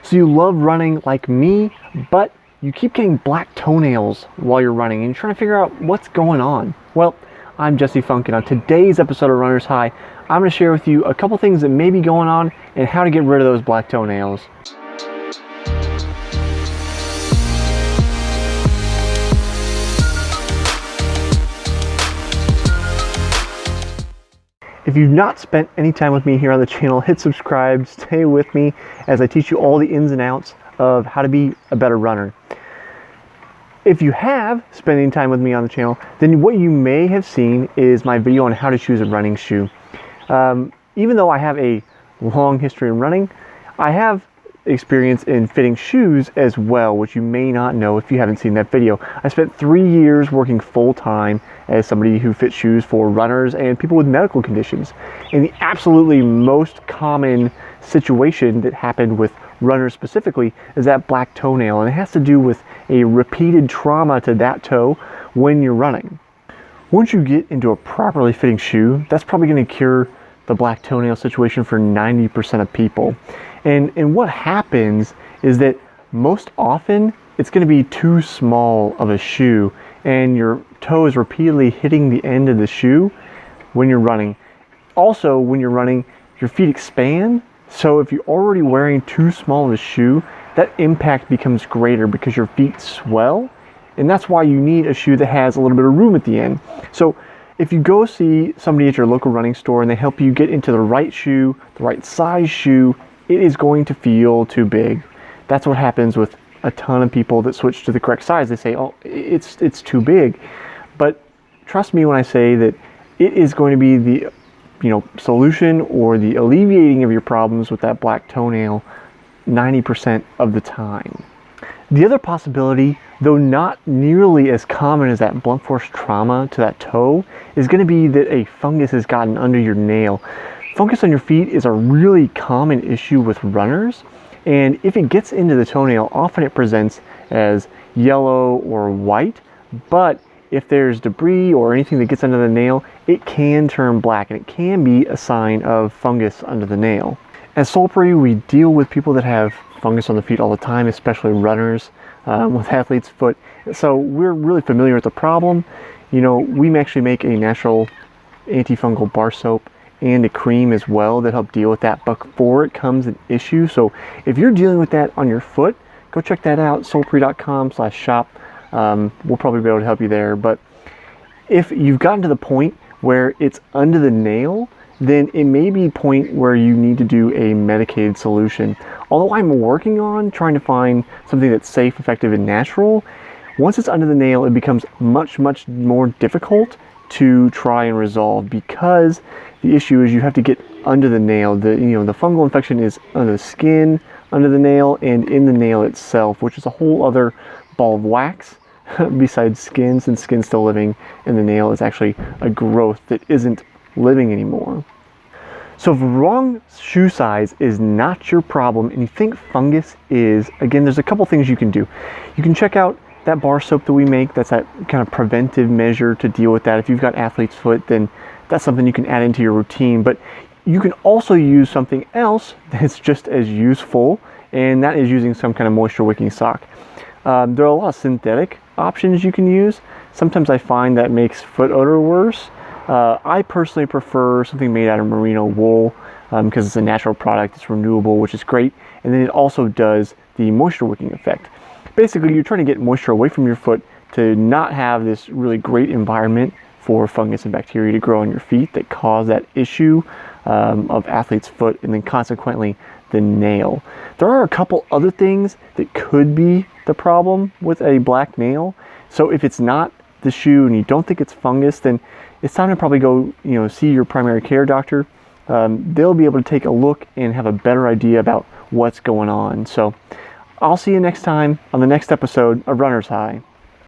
So you love running like me, but you keep getting black toenails while you're running and you're trying to figure out what's going on. Well, I'm Jesse Funk, and on today's episode of Runner's High, I'm going to share with you a couple things that may be going on and how to get rid of those black toenails. If you've not spent any time with me here on the channel, hit subscribe, stay with me as I teach you all the ins and outs of how to be a better runner. If you have spent any time with me on the channel, then what you may have seen is my video on how to choose a running shoe. Even though I have a long history in running, I have experience in fitting shoes as well, which you may not know if you haven't seen that video. I spent 3 years working full-time as somebody who fits shoes for runners and people with medical conditions. And the absolutely most common situation that happened with runners specifically is that black toenail, and it has to do with a repeated trauma to that toe when you're running. Once you get into a properly fitting shoe, that's probably going to cure the black toenail situation for 90% of people. And what happens is that most often it's going to be too small of a shoe and your toe is repeatedly hitting the end of the shoe when you're running. Also, when you're running, your feet expand. So if you're already wearing too small of a shoe, that impact becomes greater because your feet swell. And that's why you need a shoe that has a little bit of room at the end. So if you go see somebody at your local running store and they help you get into the right shoe, the right size shoe, it is going to feel too big. That's what happens with a ton of people that switch to the correct size. They say, oh, it's too big. But trust me when I say that it is going to be the solution or the alleviating of your problems with that black toenail 90% of the time. The other possibility, though not nearly as common as that blunt force trauma to that toe, is going to be that a fungus has gotten under your nail. Fungus on your feet is a really common issue with runners, and if it gets into the toenail, often it presents as yellow or white, but if there's debris or anything that gets under the nail, it can turn black, and it can be a sign of fungus under the nail. At Solpri, we deal with people that have fungus on the feet all the time, especially runners with athlete's foot. So we're really familiar with the problem. We actually make a natural antifungal bar soap and a cream as well that help deal with that before it becomes an issue. So if you're dealing with that on your foot, go check that out, solpri.com/shop. We'll probably be able to help you there. But if you've gotten to the point where it's under the nail, then it may be a point where you need to do a medicated solution. Although I'm working on trying to find something that's safe, effective, and natural, once it's under the nail, it becomes much, much more difficult to try and resolve, because the issue is you have to get under the nail. The fungal infection is under the skin, under the nail, and in the nail itself, which is a whole other ball of wax besides skin, since skin's still living and the nail is actually a growth that isn't living anymore. So if wrong shoe size is not your problem and you think fungus is, again, there's a couple things you can do. You can check out that bar soap that we make. That's that kind of preventive measure to deal with that. If you've got athlete's foot, then that's something you can add into your routine. But you can also use something else that's just as useful, and that is using some kind of moisture wicking sock. There are a lot of synthetic options you can use. Sometimes I find that makes foot odor worse. I personally prefer something made out of merino wool because it's a natural product, it's renewable, which is great, and then it also does the moisture wicking effect. Basically, you're trying to get moisture away from your foot to not have this really great environment for fungus and bacteria to grow on your feet that cause that issue of athlete's foot, and then consequently the nail. There are a couple other things that could be the problem with a black nail. So if it's not the shoe and you don't think it's fungus, then it's time to probably go see your primary care doctor. They'll be able to take a look and have a better idea about what's going on. So I'll see you next time on the next episode of Runner's High.